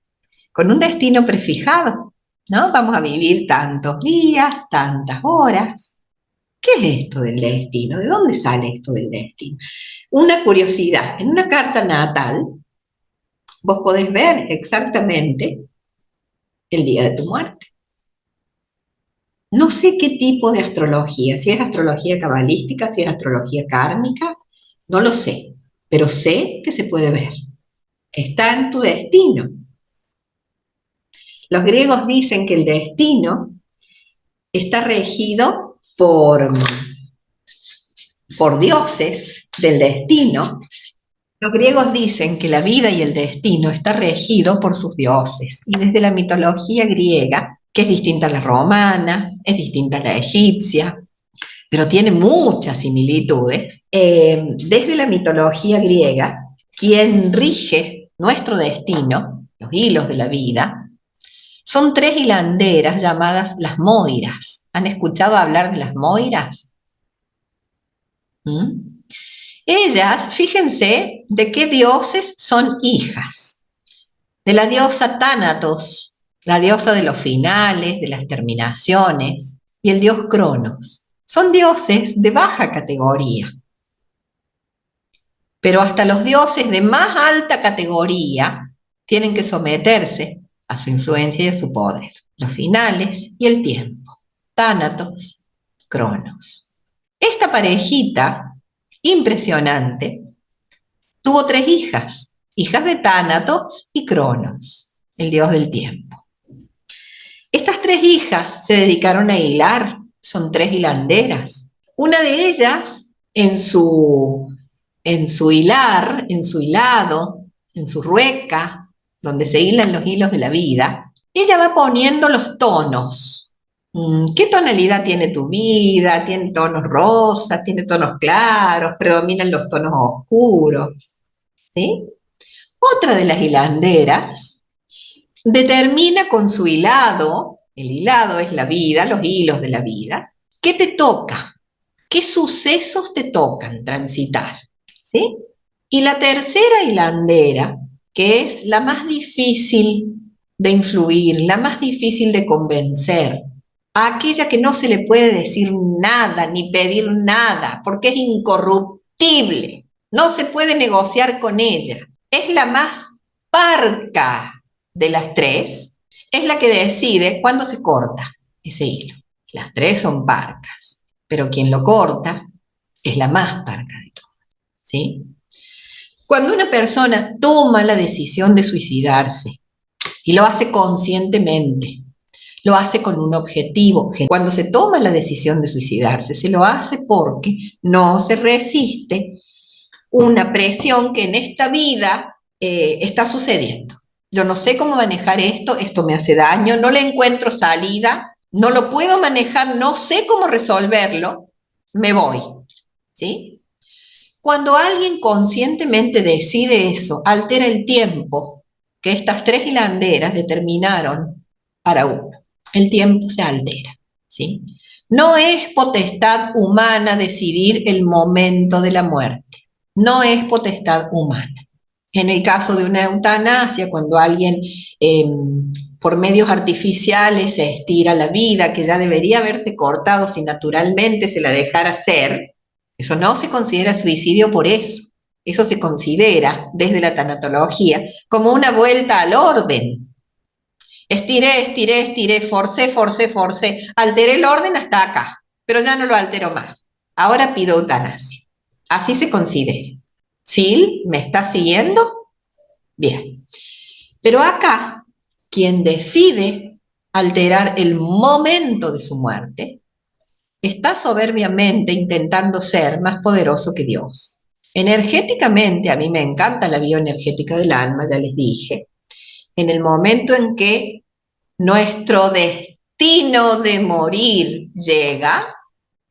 con un destino prefijado, ¿no? Vamos a vivir tantos días, tantas horas. ¿Qué es esto del destino? ¿De dónde sale esto del destino? Una curiosidad, en una carta natal, vos podés ver exactamente el día de tu muerte. No sé qué tipo de astrología, si es astrología cabalística, si es astrología kármica, no lo sé, pero sé que se puede ver. Está en tu destino. Los griegos dicen que el destino está regido por dioses del destino. Los griegos dicen que la vida y el destino está regido por sus dioses. Y desde la mitología griega, que es distinta a la romana, es distinta a la egipcia, pero tiene muchas similitudes, desde la mitología griega, quien rige nuestro destino, los hilos de la vida, son 3 hilanderas llamadas las Moiras. ¿Han escuchado hablar de las Moiras? ¿Mm? Ellas, fíjense de qué dioses son hijas. De la diosa Tánatos, la diosa de los finales, de las terminaciones, y el dios Cronos. Son dioses de baja categoría. Pero hasta los dioses de más alta categoría tienen que someterse a su influencia y a su poder. Los finales y el tiempo. Tánatos, Cronos. Esta parejita impresionante tuvo 3 hijas, hijas de Tánatos y Cronos, el dios del tiempo. Estas 3 hijas se dedicaron a hilar, son 3 hilanderas. Una de ellas, en su hilar, en su hilado, en su rueca, donde se hilan los hilos de la vida, ella va poniendo los tonos. ¿Qué tonalidad tiene tu vida? ¿Tiene tonos rosas? ¿Tiene tonos claros? ¿Predominan los tonos oscuros? ¿Sí? Otra de las hilanderas determina con su hilado, el hilado es la vida, los hilos de la vida, ¿qué te toca? ¿Qué sucesos te tocan transitar? ¿Sí? Y la tercera hilandera, que es la más difícil de influir, la más difícil de convencer, a aquella que no se le puede decir nada ni pedir nada, porque es incorruptible, no se puede negociar con ella, es la más parca de las 3, es la que decide cuándo se corta ese hilo. Las 3 son parcas, pero quien lo corta es la más parca de todas, ¿sí? Cuando una persona toma la decisión de suicidarse y lo hace conscientemente, lo hace con un objetivo. Cuando se toma la decisión de suicidarse, se lo hace porque no se resiste una presión que en esta vida está sucediendo. Yo no sé cómo manejar esto me hace daño, no le encuentro salida, no lo puedo manejar, no sé cómo resolverlo, me voy, ¿sí? Cuando alguien conscientemente decide eso, altera el tiempo que estas 3 hilanderas determinaron para uno. El tiempo se altera, ¿sí? No es potestad humana decidir el momento de la muerte, no es potestad humana. En el caso de una eutanasia, cuando alguien por medios artificiales se estira la vida, que ya debería haberse cortado si naturalmente se la dejara ser, eso no se considera suicidio por eso. Eso se considera, desde la tanatología, como una vuelta al orden. Estiré, forcé, alteré el orden hasta acá, pero ya no lo altero más. Ahora pido eutanasia. Así se considera. ¿Sí? ¿Me está siguiendo? Bien. Pero acá, quien decide alterar el momento de su muerte, está soberbiamente intentando ser más poderoso que Dios. Energéticamente, a mí me encanta la bioenergética del alma, ya les dije, en el momento en que nuestro destino de morir llega,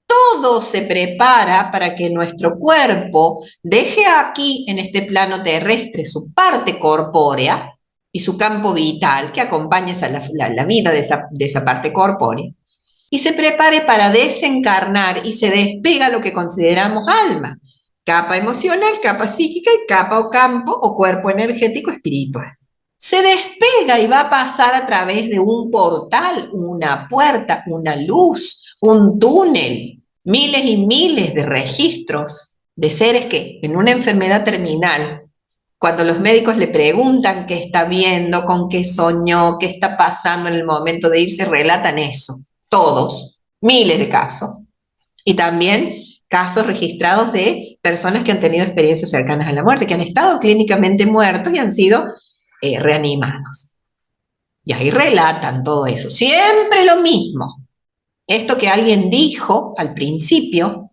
todo se prepara para que nuestro cuerpo deje aquí, en este plano terrestre, su parte corpórea y su campo vital, que acompaña la vida de esa parte corpórea, y se prepare para desencarnar y se despega lo que consideramos alma, capa emocional, capa psíquica y capa o campo o cuerpo energético espiritual. se despega y va a pasar a través de un portal, una puerta, una luz, un túnel, miles y miles de registros de seres que en una enfermedad terminal, cuando los médicos le preguntan qué está viendo, con qué soñó, qué está pasando en el momento de irse, relatan eso, todos, miles de casos. Y también casos registrados de personas que han tenido experiencias cercanas a la muerte, que han estado clínicamente muertos y han sido reanimados. Y ahí relatan todo eso. Siempre lo mismo. Esto que alguien dijo al principio,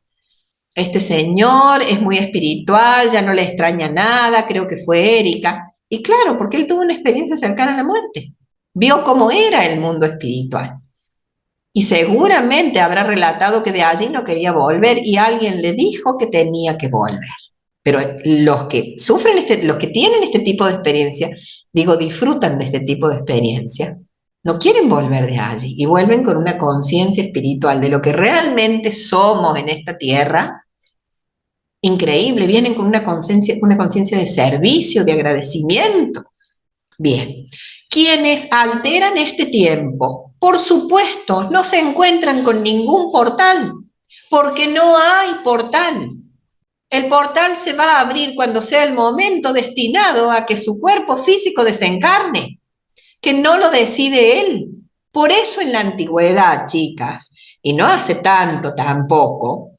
este señor es muy espiritual, ya no le extraña nada, creo que fue Erika. Y claro, porque él tuvo una experiencia cercana a la muerte. Vio cómo era el mundo espiritual. Y seguramente habrá relatado que de allí no quería volver y alguien le dijo que tenía que volver. Pero los que sufren los que tienen este tipo de experiencia, digo, disfrutan de este tipo de experiencia, no quieren volver de allí y vuelven con una conciencia espiritual de lo que realmente somos en esta tierra. Increíble, vienen con una conciencia de servicio, de agradecimiento. Bien, quienes alteran este tiempo, por supuesto, no se encuentran con ningún portal, porque no hay portal. El portal se va a abrir cuando sea el momento destinado a que su cuerpo físico desencarne, que no lo decide él. Por eso en la antigüedad, chicas, y no hace tanto tampoco,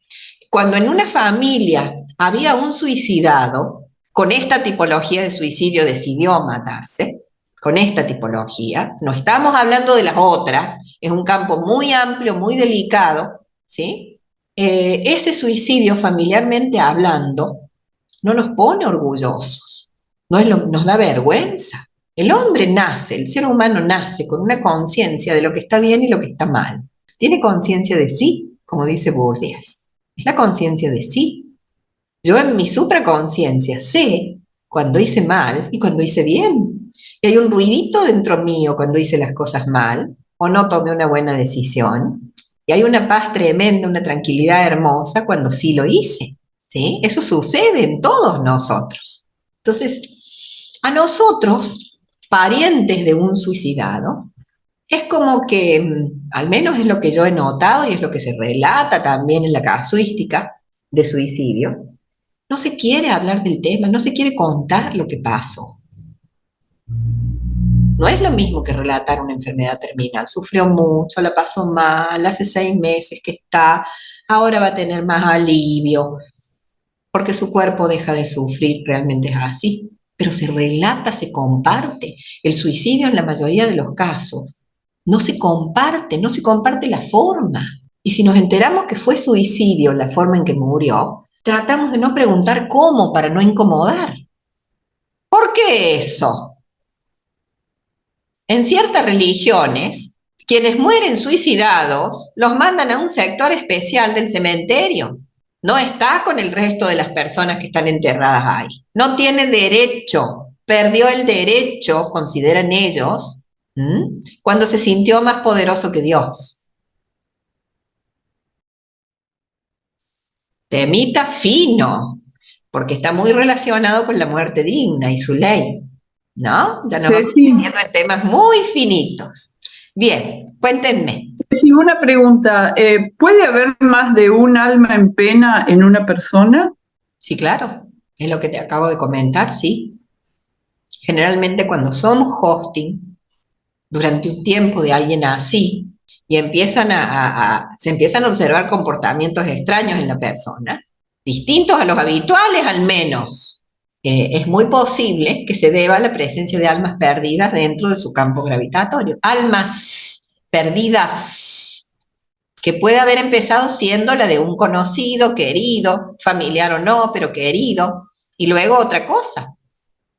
cuando en una familia había un suicidado, con esta tipología de suicidio decidió matarse, con esta tipología, no estamos hablando de las otras, es un campo muy amplio, muy delicado, ¿sí? Ese suicidio, familiarmente hablando, no nos pone orgullosos, nos da vergüenza. El hombre nace, el ser humano nace con una conciencia de lo que está bien y lo que está mal. Tiene conciencia de sí, como dice Bourdieu. Es la conciencia de sí. Yo en mi supraconciencia sé cuando hice mal y cuando hice bien. Y hay un ruidito dentro mío cuando hice las cosas mal o no tomé una buena decisión. Y hay una paz tremenda, una tranquilidad hermosa cuando sí lo hice. ¿Sí? Eso sucede en todos nosotros. Entonces, a nosotros, parientes de un suicidado, es como que, al menos es lo que yo he notado y es lo que se relata también en la casuística de suicidio, no se quiere hablar del tema, no se quiere contar lo que pasó. No es lo mismo que relatar una enfermedad terminal. Sufrió mucho, la pasó mal, hace 6 meses que está, ahora va a tener más alivio, porque su cuerpo deja de sufrir, realmente es así. Pero se relata, se comparte. El suicidio en la mayoría de los casos no se comparte la forma. Y si nos enteramos que fue suicidio la forma en que murió, tratamos de no preguntar cómo para no incomodar. ¿Por qué eso? En ciertas religiones, quienes mueren suicidados los mandan a un sector especial del cementerio. No está con el resto de las personas que están enterradas ahí. No tiene derecho, perdió el derecho, consideran ellos, cuando se sintió más poderoso que Dios. Temita fino, porque está muy relacionado con la muerte digna y su ley, ¿no? Ya nos vamos metiendo en temas muy finitos. Bien, cuéntenme. Y una pregunta, ¿puede haber más de un alma en pena en una persona? Sí, claro, es lo que te acabo de comentar, sí. Generalmente cuando somos hosting, durante un tiempo de alguien así, y se empiezan a observar comportamientos extraños en la persona, distintos a los habituales al menos, es muy posible que se deba a la presencia de almas perdidas dentro de su campo gravitatorio. Almas perdidas, que puede haber empezado siendo la de un conocido, querido, familiar o no, pero querido, y luego otra cosa.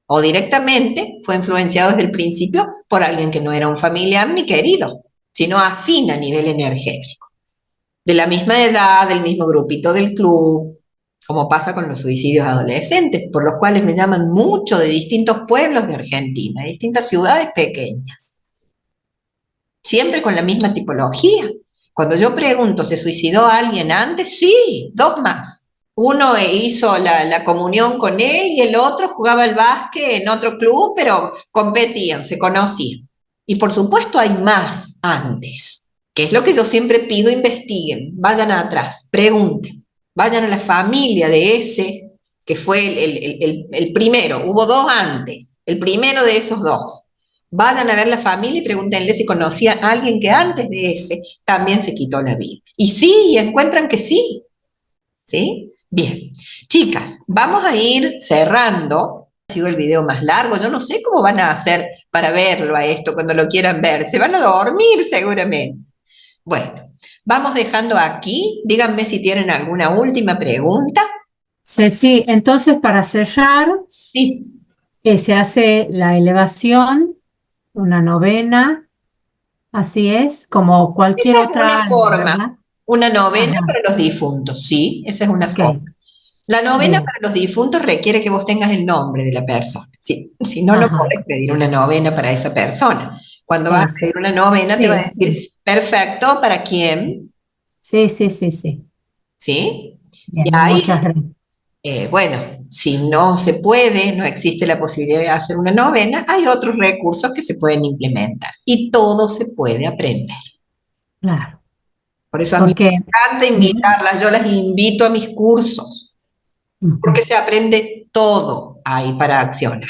O directamente fue influenciado desde el principio por alguien que no era un familiar ni querido, sino afín a nivel energético. De la misma edad, del mismo grupito del club, como pasa con los suicidios adolescentes, por los cuales me llaman mucho de distintos pueblos de Argentina, de distintas ciudades pequeñas. Siempre con la misma tipología. Cuando yo pregunto, ¿se suicidó alguien antes? Sí, 2 más. Uno hizo la comunión con él y el otro jugaba al básquet en otro club, pero competían, se conocían. Y por supuesto hay más antes, que es lo que yo siempre pido: investiguen, vayan atrás, pregunten, vayan a la familia de ese que fue el primero, hubo dos antes, el primero de esos dos. Vayan a ver la familia y pregúntenle si conocían a alguien que antes de ese también se quitó la vida. Y sí, y encuentran que sí. ¿Sí? Bien. Chicas, vamos a ir cerrando. Ha sido el video más largo. Yo no sé cómo van a hacer para verlo a esto cuando lo quieran ver. Se van a dormir seguramente. Bueno, vamos dejando aquí. Díganme si tienen alguna última pregunta. Sí, entonces para cerrar, Sí. se hace la elevación, una novena, así es, como cualquier Esa es otra una alma, forma. ¿verdad? Una novena Ajá. para los difuntos, sí, esa es una Ok, forma. La novena bien. para los difuntos requiere que vos tengas el nombre de la persona. Sí, si no, no Ajá. podés pedir una novena para esa persona. Cuando vas a Eso. pedir una novena, te va a Sí, decir, perfecto, ¿para quién? sí. ¿Sí? Y Bien, ahí, muchas gracias. bueno, si no se puede, no existe la posibilidad de hacer una novena, hay otros recursos que se pueden implementar. Y todo se puede aprender. Claro, Por eso a mí porque me encanta invitarlas, yo las invito a mis cursos, porque se aprende todo ahí para accionar.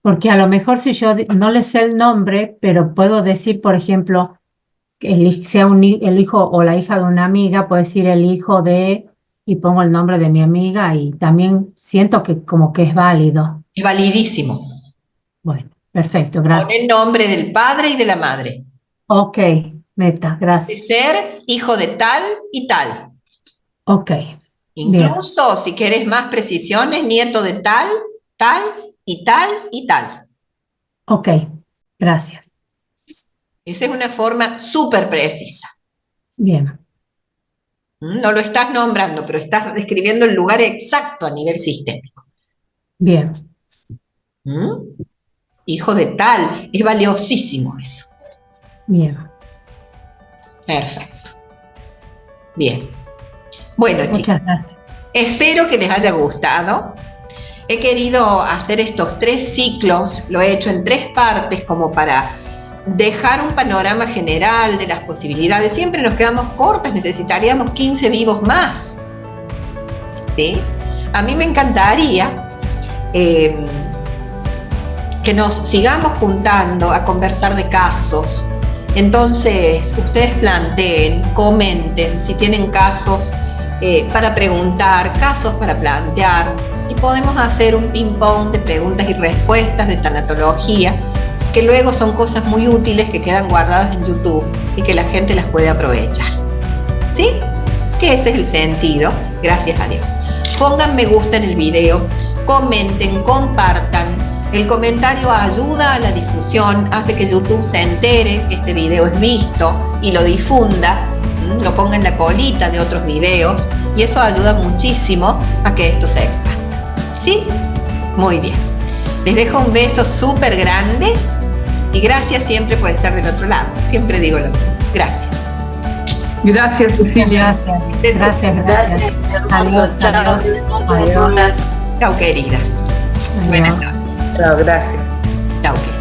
porque a lo mejor si yo no le sé el nombre, pero puedo decir, por ejemplo, que sea el hijo o la hija de una amiga, puedo decir el hijo de, y pongo el nombre de mi amiga y también siento que como que es válido. Es validísimo. Bueno, perfecto, Pon gracias. el nombre del padre y de la madre. Ok, Meta, De gracias. ser hijo de tal y tal. Ok, bien, Incluso, si quieres más precisiones, nieto de tal, tal y tal y tal. ok, gracias. Esa es una forma súper precisa. Bien, No lo estás nombrando, pero estás describiendo el lugar exacto a nivel sistémico. bien. Hijo de tal, es valiosísimo eso. Bien. Perfecto. Bien. Bueno, chicos, Muchas gracias. espero que les haya gustado. He querido hacer estos 3 ciclos, lo he hecho en 3 partes como para dejar un panorama general de las posibilidades. Siempre nos quedamos cortas, necesitaríamos 15 vivos más. ¿Sí? A mí me encantaría que nos sigamos juntando a conversar de casos. Entonces, ustedes planteen, comenten si tienen casos para preguntar, casos para plantear, y podemos hacer un ping-pong de preguntas y respuestas de tanatología, que luego son cosas muy útiles que quedan guardadas en YouTube y que la gente las puede aprovechar. ¿Sí? Que ese es el sentido, gracias a Dios. Pongan me gusta en el video, comenten, compartan. El comentario ayuda a la difusión, hace que YouTube se entere que este video es visto y lo difunda, lo ponga en la colita de otros videos, y eso ayuda muchísimo a que esto se expanda. ¿Sí? Muy bien. Les dejo un beso súper grande y gracias siempre por estar del otro lado. Siempre digo lo mismo. Gracias. Gracias, Cecilia. Gracias. Adiós. Chao, queridas. Buenas noches. Chao, gracias. Chao, queridas.